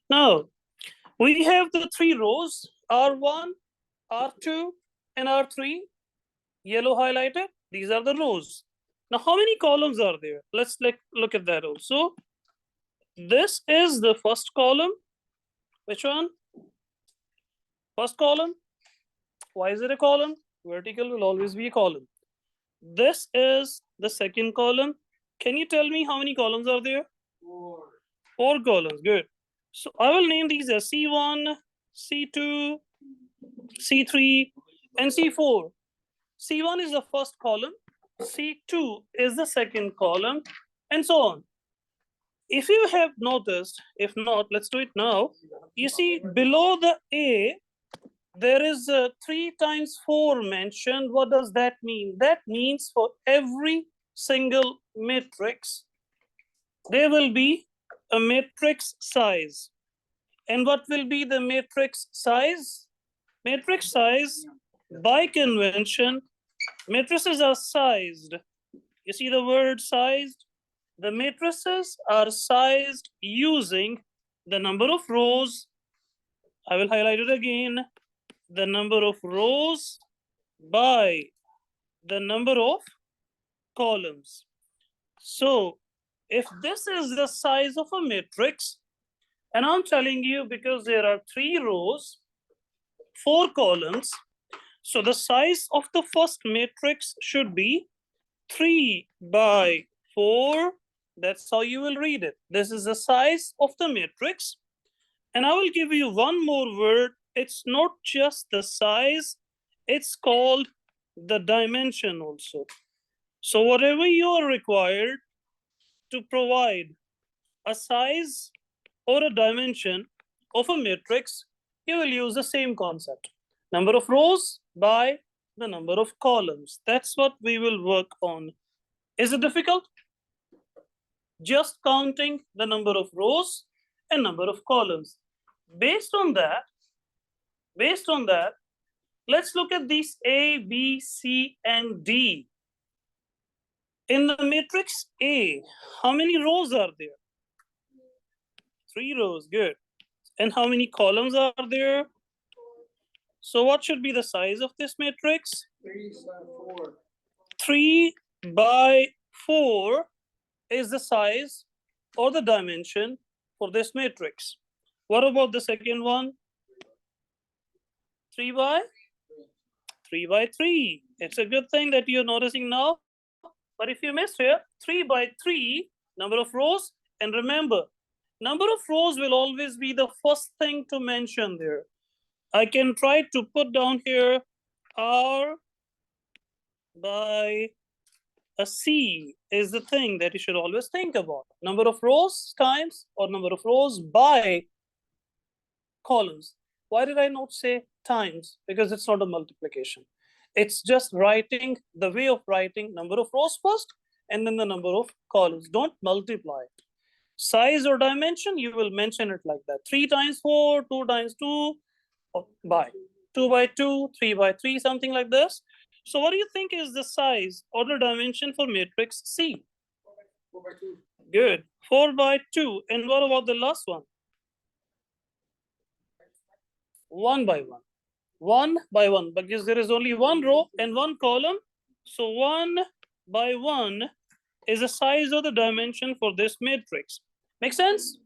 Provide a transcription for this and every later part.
Now, we have the three rows, R1, R2, and R3, yellow highlighted. These are the rows. Now, how many columns are there? Let's look at that also. This is the first column. Which one? First column. Why is it a column? Vertical will always be a column. This is the second column. Can you tell me how many columns are there? Four columns, good. So I will name these as C1, C2, C3, and C4. C1 is the first column, C2 is the second column, and so on. If you have noticed, if not, let's do it now. You see below the A, there is 3 times 4 mentioned. What does that mean? That means for every single matrix, there will be a matrix size. And what will be the matrix size? Matrix size, by convention, matrices are sized. You see the word sized? The matrices are sized using the number of rows. I will highlight it again. The number of rows by the number of columns. So if this is the size of a matrix, and I'm telling you because there are 3 rows, 4 columns, so the size of the first matrix should be 3 by 4. That's how you will read it. This is the size of the matrix. And I will give you one more word. It's not just the size, it's called the dimension also. So whatever you are required to provide a size or a dimension of a matrix, you will use the same concept. Number of rows by the number of columns. That's what we will work on. Is it difficult? Just counting the number of rows and number of columns. Based on that, let's look at these A, B, C, and D. In the matrix A, how many rows are there? 3 rows, good. And how many columns are there? So what should be the size of this matrix? 3 by 4 is the size or the dimension for this matrix. What about the second one? 3 by 3. It's a good thing that you're noticing now. But if you missed here, 3 by 3, number of rows. And remember, number of rows will always be the first thing to mention there. I can try to put down here R by a C is the thing that you should always think about. Number of rows times or number of rows by columns. Why did I not say times? Because it's not a multiplication. It's just writing, the way of writing number of rows first and then the number of columns. Don't multiply it. Size or dimension, you will mention it like that. 3 times 4, 2 times 2, by 2 by 2, 3 by 3, something like this. So what do you think is the size or the dimension for matrix C? 4 by 2. Good. 4 by 2. And what about the last one? 1 by 1. 1 by 1, because there is only 1 row and 1 column. So 1 by 1 is the size or the dimension for this matrix. Make sense?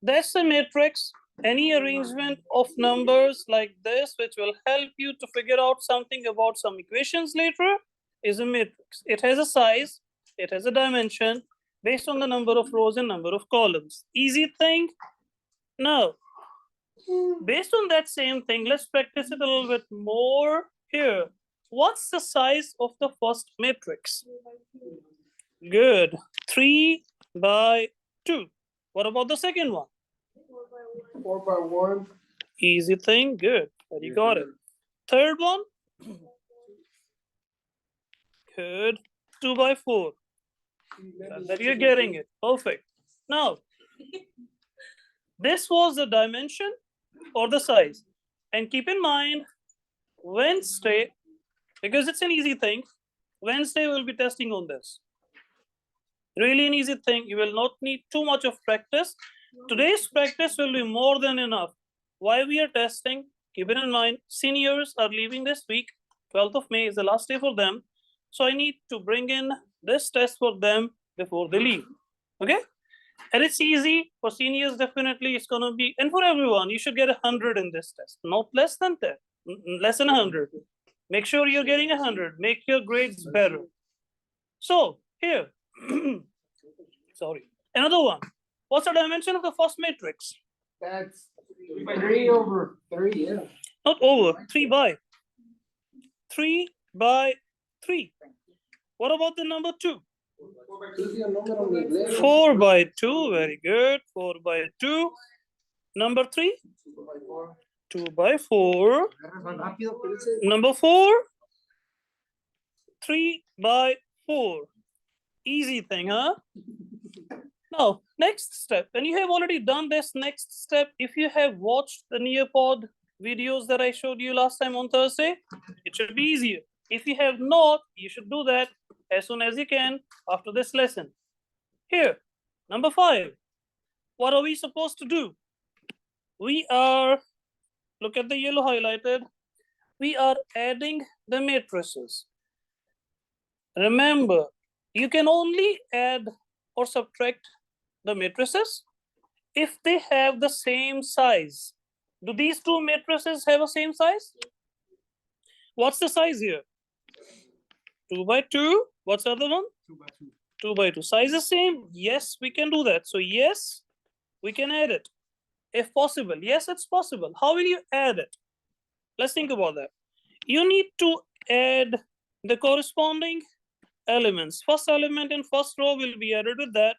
That's a matrix. Any arrangement of numbers like this, which will help you to figure out something about some equations later, is a matrix. It has a size, it has a dimension based on the number of rows and number of columns. Easy thing? Now, based on that same thing, let's practice it a little bit more here. What's the size of the first matrix? Good. 3 by 2. What about the second one? 4 by 1. Easy thing. Good. You got it. Third one? Good. 2 by 4. That you're getting it. Perfect. Now, this was the dimension or the size. And keep in mind, Wednesday, because it's an easy thing, Wednesday we'll be testing on this. Really an easy thing. You will not need too much of practice. Today's practice will be more than enough. Why we are testing? Keep it in mind, seniors are leaving this week. 12th of May is the last day for them. So I need to bring in this test for them before they leave. Okay? And it's easy for seniors, definitely. It's going to be, and for everyone, you should get 100 in this test, not less than 10, less than 100. Make sure you're getting 100. Make your grades better. So here, sorry, another one. What's the dimension of the first matrix? That's 3/3, yeah. Not over, 3 by. 3 by 3. What about the number 2? 4 by 2, very good. 4 by 2. Number 3? 2 by 4. Number 4? 3 by 4. Easy thing, huh? Now, next step. And you have already done this next step. If you have watched the Nearpod videos that I showed you last time on Thursday, it should be easier. If you have not, you should do that as soon as you can after this lesson. Here, number 5. What are we supposed to do? We are, look at the yellow highlighted, we are adding the matrices. Remember, you can only add or subtract the matrices if they have the same size. Do these two matrices have the same size? What's the size here? 2 by 2. What's the other one? 2 by 2. 2 by 2. Size is same? Yes, we can do that. So yes, we can add it. If possible. Yes, it's possible. How will you add it? Let's think about that. You need to add the corresponding elements. First element in first row will be added with that.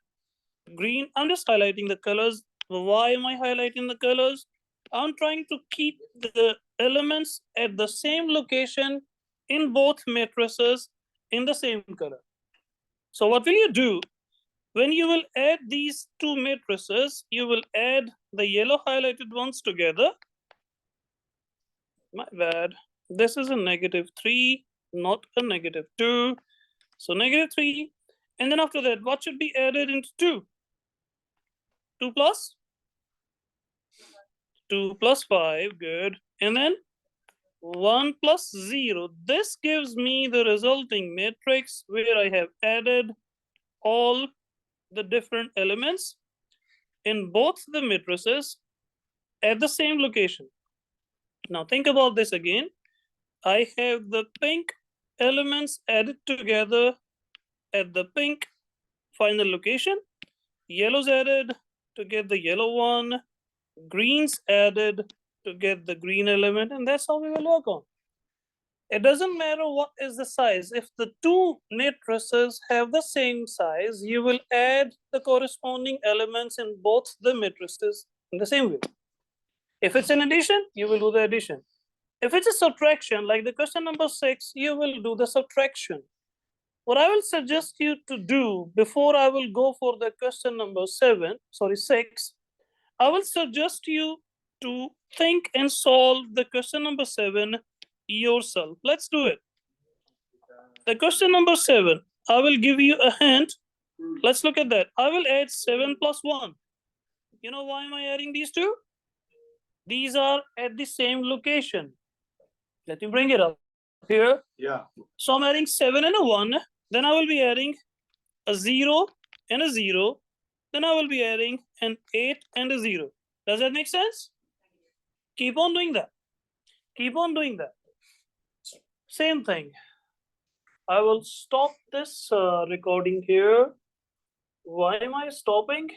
Green, I'm just highlighting the colors. Why am I highlighting the colors? I'm trying to keep the elements at the same location in both matrices in the same color. So what will you do? When you will add these two matrices, you will add the yellow highlighted ones together. My bad. This is a -3, not a -2. So -3. And then after that, what should be added into 2? 2 plus? 2 plus 5, good. And then 1 plus 0. This gives me the resulting matrix where I have added all the different elements in both the matrices at the same location. Now think about this again. I have the pink elements added together at the pink final location. Yellows added to get the yellow one. Greens added to get the green element, and that's how we will work on. It doesn't matter what is the size. If the two matrices have the same size, you will add the corresponding elements in both the matrices in the same way. If it's an addition, you will do the addition. If it's a subtraction, like the question number 6, you will do the subtraction. What I will suggest you to do before I will go for the question number 6, I will suggest you to think and solve the question number 7 yourself. Let's do it. The question number 7, I will give you a hint. Let's look at that. I will add 7 plus 1. You know why am I adding these two? These are at the same location. Let me bring it up here. Yeah. So I'm adding 7 and a 1. Then I will be adding a 0 and a 0. Then I will be adding an 8 and a 0. Does that make sense? Keep on doing that. Keep on doing that. Same thing. I will stop this recording here. Why am I stopping?